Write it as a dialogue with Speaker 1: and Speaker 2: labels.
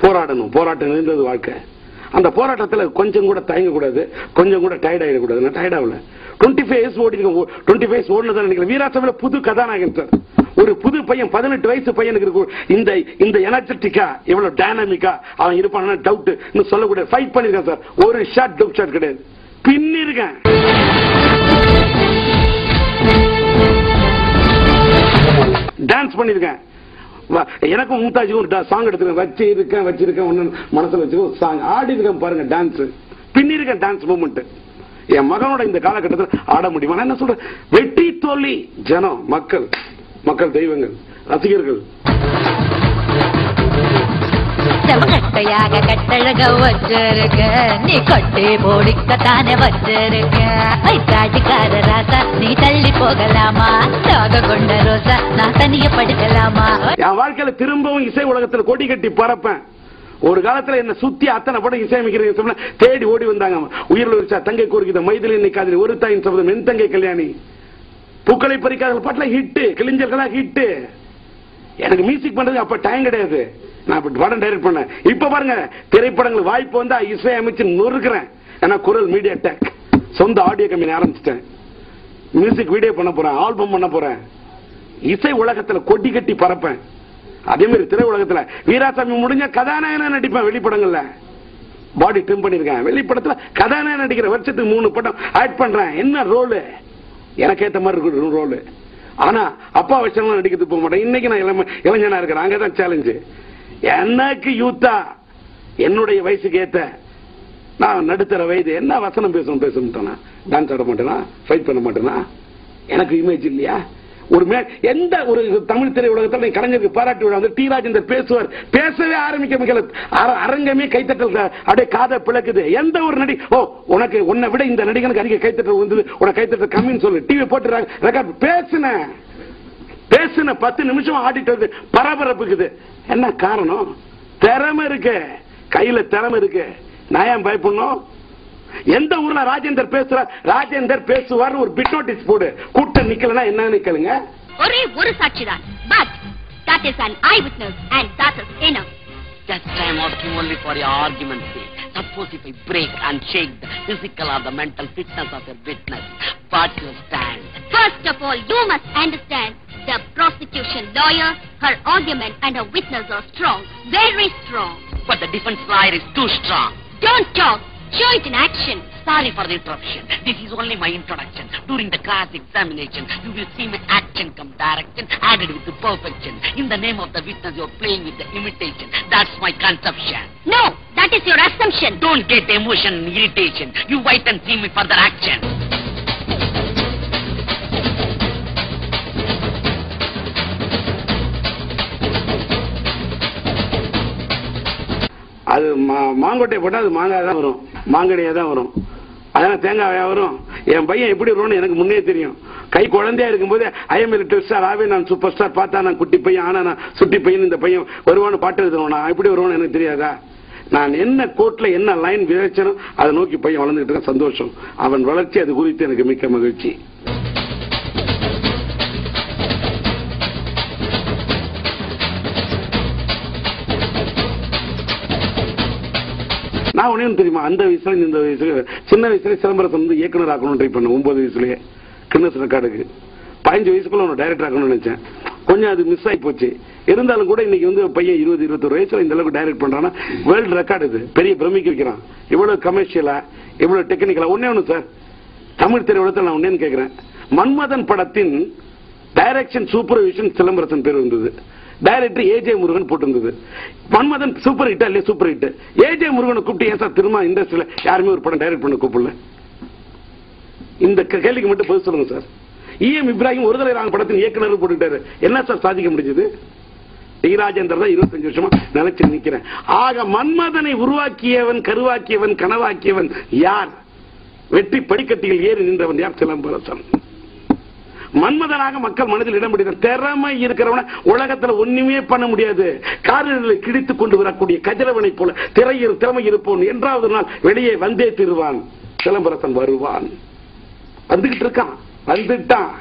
Speaker 1: போராடணும். போராட்டம் இருந்தது வாழ்க்கை. அந்த போராட்டத்தில் கொஞ்சம் கூட தயங்க கூடாது, கொஞ்சம் கூட டயர்ட் ஆகிடக்கூடாது. நான் டயர்ட் ஆகல. 25 இயர்ஸ் ஓடி இருக்கேன். 25 இயர்ஸ் ஓடுனதான் நினைக்கிறேன். வீராசாமியில் புது கதாநாயகன் சார். ஒரு புது பையன், 18 வயசு பையனுக்கு இருக்கும் இந்த எனர்ஜெட்டிக்கா, எவ்வளவு டைனாமிக்கா அவன் இருப்பான் டவுட் இன்னும் சொல்லக்கூடாது. ஃபைட் பண்ணிருக்கேன் சார். ஒரு ஷாட் டவுட் ஷாட் கிடையாது. பின்னிருக்கேன். டான்ஸ் பண்ணிருக்கேன். எனக்கும் மும்தாஜுக்கும் ஒரு சாங் எடுத்துருக்கேன். வச்சிருக்கேன் ஒன்னு மனசுல வச்சுக்கோ சாங் ஆடி இருக்கேன் பாருங்க. டான்ஸ் பின்னிருக்கேன். டான்ஸ் மூமெண்ட் என் மகனோட இந்த காலகட்டத்தில் ஆட முடியுமா? என்ன சொல்றேன், வெற்றி தோல்வி ஜனம், மக்கள் தெய்வங்கள், ரசிகர்கள்.
Speaker 2: கட்டையாக கட்டழக வச்சிருக்க, நீ கட்டி போடிக்கத்தானே வச்சிருக்க. காட்டுக்கார ராசா நீ தள்ளி போகலாமா? தாக கொண்ட ரோசா நான் தனிய படுக்கலாமா?
Speaker 1: என் வாழ்க்கையில திரும்பவும் இசை உலகத்தில் கொடி கட்டி பறப்பேன். ஒரு காலத்துல என்ன சுத்தி அத்தனை படம் இசையமைக்கிறீங்க தேடி ஓடி வந்தாங்க. உயிரில் வச்சா தங்கை கோரிக்கை, மைதிலி இன்னைக்கு ஒரு தாயின் சபதம், என் தங்கை கல்யாணி, பூக்களை பறிக்காத பாட்டுல ஹிட்டு, கிளிஞ்சர்களா ஹிட்டு. எனக்கு மியூசிக் பண்றது அப்ப டைம் கிடையாது. நான் படம் டைரக்ட் பண்ணேன். இப்ப பாருங்க, திரைப்படங்கள் வாய்ப்பு வந்தா இசை அமைச்சு நொறுக்கிறேன். ஏன்னா குரல் மீடியா டெக், சொந்த ஆடியோ கம்பெனி ஆரம்பிச்சிட்டேன். மியூசிக் வீடியோ பண்ண போறேன், ஆல்பம் பண்ண போறேன். இசை உலகத்துல கொடி கட்டி பறப்பேன். அதே மாதிரி திரை உலகத்துல வீராசாமி முடிஞ்ச கதாநாயகனா நடிப்பேன். வெளிப்படங்கள்ல பாடி ட்ரிம் பண்ணிருக்கேன். வெளிப்படத்துல கதாநாயகன் நடிக்கிற வருஷத்துக்கு 3 படம் ஆக்ட் பண்றேன். என்ன ரோலு எனக்கு ஏத்த மாதிரி இருக்கு ரோலு. ஆனா அப்பா வருஷம் நடிக்கிறது போக மாட்டேன். இன்னைக்கு நான் இளைஞனா இருக்கிறேன். அங்கதான் சேலஞ்சு. எனக்கு யூத்தா என்னுடைய வயசுக்கு ஏத்த நான் நடுத்தர வயது என்ன வசனம் பேசணும். டான்ஸ் ஆட மாட்டேனா, ஃபைட் பண்ண மாட்டேனா? எனக்கு இமேஜ் இல்லையா? எந்த ஒரு தமிழ் திரையுலகத்தில் கலைஞருக்கு பாராட்டு விழா வந்து டி ராஜேந்தர் பேசுவார். பேசவே ஆரம்பிக்க அரங்கமே கைத்தட்டல் அப்படியே காதை பிளக்குது. எந்த ஒரு நடி உனக்கு உன்னை விட இந்த நடிகனுக்கு அதிக கைத்தட்டல் வந்தது, உனக்கு கைத்தட்டல் கம்மின்னு சொல்லு. டிவி போட்டு ரெக்கார்ட் பேசுன 10 நிமிஷம் ஆடிட்டு வருது. பரபரப்புக்குது. என்ன காரணம்? திறமை இருக்கு, கையில திறமை இருக்கு. நான் ஏன் பயப்படணும்? எந்த ஊர்ல ராஜேந்தர் பேசுவார் ஒரு பிட் நோட்டீஸ் போடு. கூட்டம் நிக்கலனா என்ன நிக்கலுங்க?
Speaker 3: ஒரே ஒரு சாட்சிதான். But that is an eyewitness and that is enough.
Speaker 4: Just I am asking only for your argument's sake. Suppose if I break and shake the physical or the mental fitness of your witness, what you stand?
Speaker 3: First of all, you must understand the prosecution lawyer, her argument and her witness are strong, very strong.
Speaker 4: But the defense lawyer is too strong.
Speaker 3: Don't talk. Show it in action.
Speaker 4: Sorry for the interruption. This is only my introduction. During the class examination, you will see my action come direction added with the perfection. In the name of the witness, you are playing with the imitation. That's my conception.
Speaker 3: No, that is your assumption.
Speaker 4: Don't get emotion and irritation. You wait and see my further action.
Speaker 1: அது மாங்கொட்டை போட்டா அது மாங்காய் தான் வரும், மாங்கடியா தான் வரும். அதனால தேங்காயா வரும். என் பையன் எப்படி வரும்னு எனக்கு முன்னே தெரியும். கை குழந்தையா இருக்கும்போது ஐஎம்எல் ஸ்டார் ஆவே நான் சூப்பர் ஸ்டார், பார்த்தா நான் குட்டி பையன், ஆனா நான் சுட்டி பையன், இந்த பையன் வருவான்னு பாட்டு எழுதுவோம். நான் எப்படி வருவான்னு எனக்கு தெரியாதா? நான் என்ன கோர்ட்ல என்ன லைன் விதைச்சனோ அதை நோக்கி பையன் வளர்ந்துட்டு இருக்க. சந்தோஷம். அவன் வளர்ச்சி அது குறித்து எனக்கு மிக்க மகிழ்ச்சி. நான் ஒண்ணு தெரியுமா, அந்த வயசுல இந்த வயசுல சின்ன வயசுல சிலம்பரசன் வந்து இயக்குனர் ஆக்கணும் ட்ரை பண்ணேன். 9 வயசுலயே கின்னஸ் ரெக்கார்டுக்கு. 15 வயசுக்குள்ள ஒன்று டைரக்டர் ஆக்கணும்னு நினைச்சேன். கொஞ்சம் அது மிஸ் ஆகி போச்சு. இருந்தாலும் கூட இன்னைக்கு வந்து பையன் 20-21 வயசுல இந்த அளவுக்கு டைரக்ட் பண்றான்னா வேர்ல்டு ரெக்கார்டு. இது பெரிய பிரமிக்க வைக்கிறான். இவ்வளவு கமர்ஷியலா, இவ்வளவு டெக்னிக்கலா. ஒன்னே சார், தமிழ் திரையுலகத்தில் நான் ஒன்னேன்னு கேட்கிறேன். மன்மதன் படத்தின் டைரக்ஷன் சூப்பர்விஷன் சிலம்பரசன் பேர் வந்தது. டைரக்டர் ஏஜே முருகன் போட்டிருந்தது. மன்மதன் சூப்பர் ஹிட் இல்லையா? Super hit. ஏஜே முருகனை கூப்பிட்டு ஏன் சார் திரும்ப இண்டஸ்ட்ரியில யாருமே ஒரு படம் டைரக்ட் பண்ண கூப்பிடல? இந்த கேள்விக்கு மட்டும் பதில் சொல்லுங்க சார். இஎம் இப்ராஹிம் ஒரு தடவை படத்தின் இயக்குனர் போட்டுட்டாரு. என்ன சார் சாதிக்க முடிஞ்சது? டி ராஜேந்தர் தான் 25 வருஷமா நினைச்சு நிக்கிறேன். ஆக மன்மதனை உருவாக்கியவன், கருவாக்கியவன், கனவாக்கியவன் யார்? வெற்றி படிக்கட்டியில் ஏறி நின்றவன் யார்? சிலம்பரசன். மன்மதனாக மக்கள் மனதில் இடம் பிடித்த திறமை இருக்கிறவன உலகத்துல ஒண்ணுமே பண்ண முடியாது. காரில் கிழித்துக் கொண்டு வரக்கூடிய கதிரவனை போல திறமை இருப்போம். என்றாவது நாள் வெளியே வந்தே திருவான். சிலம்பரசன் வருவான். வந்துகிட்டு இருக்கான், வந்துட்டான்.